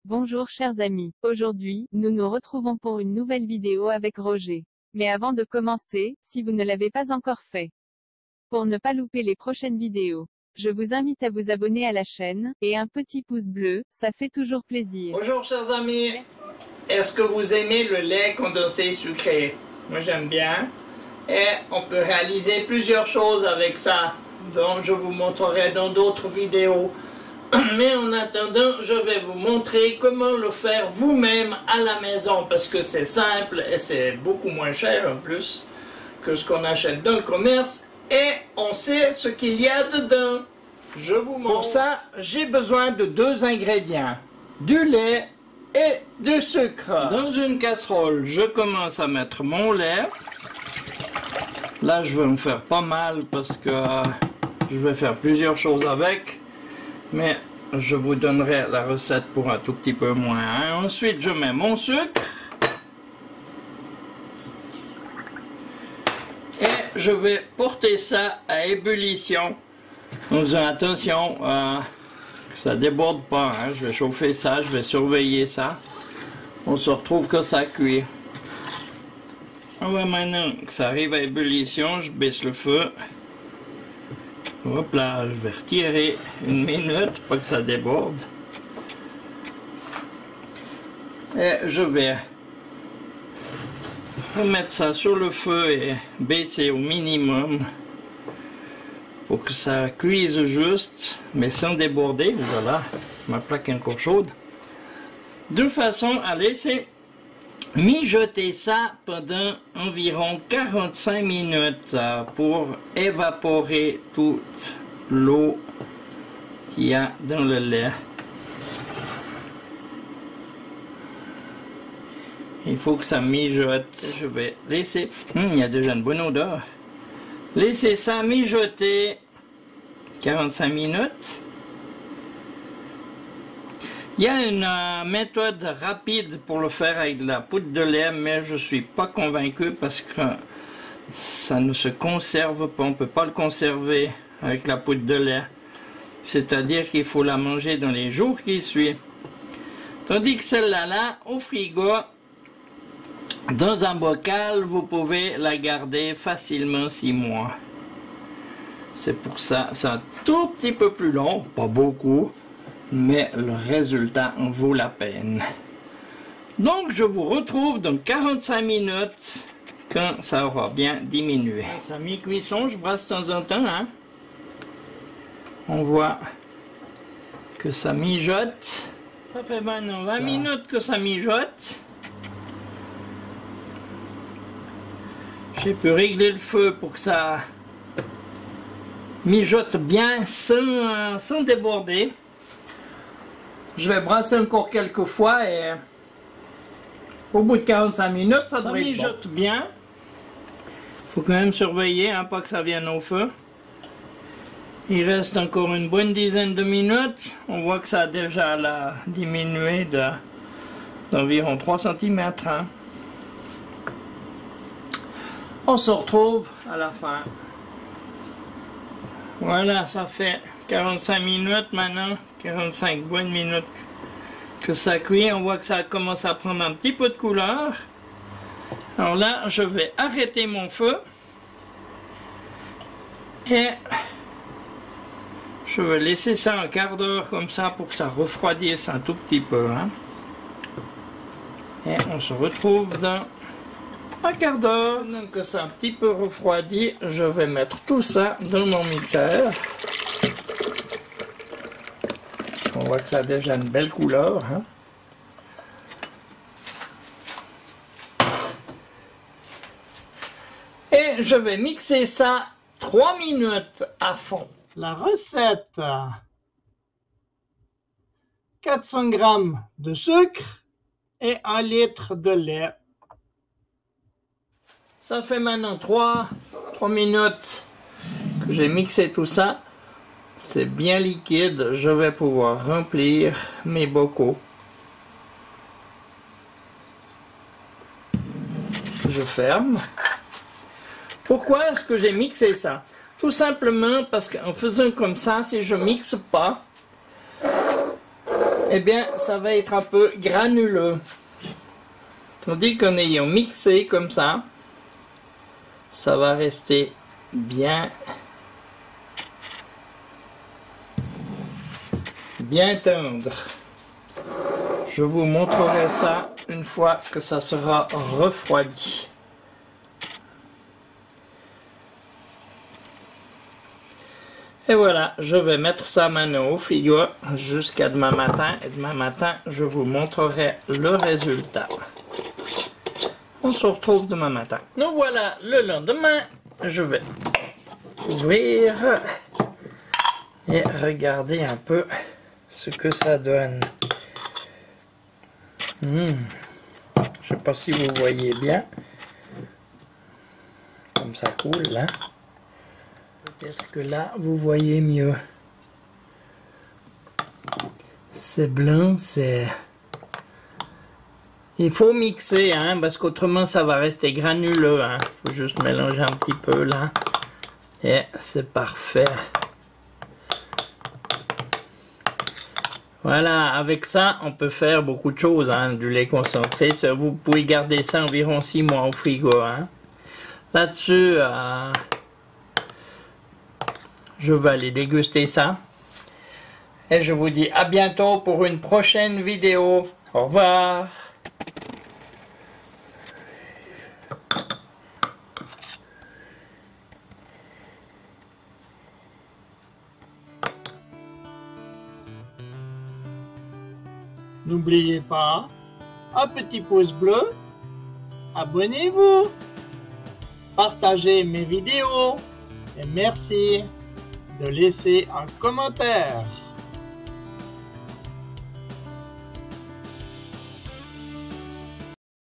Bonjour chers amis, aujourd'hui, nous nous retrouvons pour une nouvelle vidéo avec Roger. Mais avant de commencer, si vous ne l'avez pas encore fait, pour ne pas louper les prochaines vidéos, je vous invite à vous abonner à la chaîne, et un petit pouce bleu, ça fait toujours plaisir. Bonjour chers amis, est-ce que vous aimez le lait condensé sucré? Moi j'aime bien, et on peut réaliser plusieurs choses avec ça, dont je vous montrerai dans d'autres vidéos. Mais en attendant, je vais vous montrer comment le faire vous-même à la maison, parce que c'est simple et c'est beaucoup moins cher en plus que ce qu'on achète dans le commerce, et on sait ce qu'il y a dedans. Je vous montre. Pour ça, j'ai besoin de deux ingrédients, du lait et du sucre. Dans une casserole, je commence à mettre mon lait. Là, je vais me faire pas mal parce que je vais faire plusieurs choses avec. Mais je vous donnerai la recette pour un tout petit peu moins. Hein. Ensuite, je mets mon sucre. Et je vais porter ça à ébullition. En faisant attention que ça ne déborde pas. Hein. Je vais chauffer ça, je vais surveiller ça. On se retrouve quand ça cuit. Maintenant que ça arrive à ébullition, je baisse le feu. Hop là, je vais retirer une minute, pas que ça déborde. Et je vais remettre ça sur le feu et baisser au minimum pour que ça cuise juste, mais sans déborder. Voilà, ma plaque est encore chaude. De façon à laisser mijoter ça pendant environ 45 minutes pour évaporer toute l'eau qu'il y a dans le lait. Il faut que ça mijote. Je vais laisser... il y a déjà une bonne odeur. Laisser ça mijoter 45 minutes. Il y a une méthode rapide pour le faire avec de la poudre de lait, mais je ne suis pas convaincu parce que ça ne se conserve pas. On ne peut pas le conserver avec la poudre de lait. C'est-à-dire qu'il faut la manger dans les jours qui suivent. Tandis que celle-là, au frigo, dans un bocal, vous pouvez la garder facilement 6 mois. C'est pour ça, c'est un tout petit peu plus long, pas beaucoup. Mais le résultat en vaut la peine. Donc je vous retrouve dans 45 minutes quand ça aura bien diminué. Ça mi-cuisson, je brasse de temps en temps. Hein? On voit que ça mijote. Ça fait maintenant 20 minutes que ça mijote. J'ai pu régler le feu pour que ça mijote bien sans déborder. Je vais brasser encore quelques fois et au bout de 45 minutes, ça devrait mijote bien. Il faut quand même surveiller, hein, pas que ça vienne au feu. Il reste encore une bonne dizaine de minutes. On voit que ça a déjà diminué d'environ 3 cm. Hein. On se retrouve à la fin. Voilà, ça fait 45 minutes maintenant, 45 bonnes minutes que ça cuit. On voit que ça commence à prendre un petit peu de couleur. Alors là, je vais arrêter mon feu. Et je vais laisser ça un quart d'heure comme ça pour que ça refroidisse un tout petit peu. Hein. Et on se retrouve dans un quart d'heure. Donc que ça a un petit peu refroidi, je vais mettre tout ça dans mon mixeur. On voit que ça a déjà une belle couleur. Hein? Et je vais mixer ça 3 minutes à fond. La recette: 400 g de sucre et 1 litre de lait. Ça fait maintenant 3 minutes que j'ai mixé tout ça. C'est bien liquide, je vais pouvoir remplir mes bocaux. Je ferme. Pourquoi est-ce que j'ai mixé ça? Tout simplement parce qu'en faisant comme ça, si je mixe pas, eh bien, ça va être un peu granuleux. Tandis qu'en ayant mixé comme ça va rester bien tendre. Je vous montrerai ça une fois que ça sera refroidi. Et voilà, je vais mettre ça maintenant au frigo jusqu'à demain matin. Et demain matin, je vous montrerai le résultat. On se retrouve demain matin. Donc voilà, le lendemain, je vais ouvrir et regarder un peu ce que ça donne. Je sais pas si vous voyez bien. Comme ça coule là. Peut-être que là, vous voyez mieux. C'est blanc, c'est... Il faut mixer, hein, parce qu'autrement ça va rester granuleux. Hein. Il faut juste mélanger un petit peu là. Et c'est parfait. Voilà, avec ça, on peut faire beaucoup de choses, hein, du lait concentré. Ça, vous pouvez garder ça environ 6 mois au frigo. Hein. Là-dessus, je vais aller déguster ça. Et je vous dis à bientôt pour une prochaine vidéo. Au revoir. N'oubliez pas, un petit pouce bleu, abonnez-vous, partagez mes vidéos et merci de laisser un commentaire.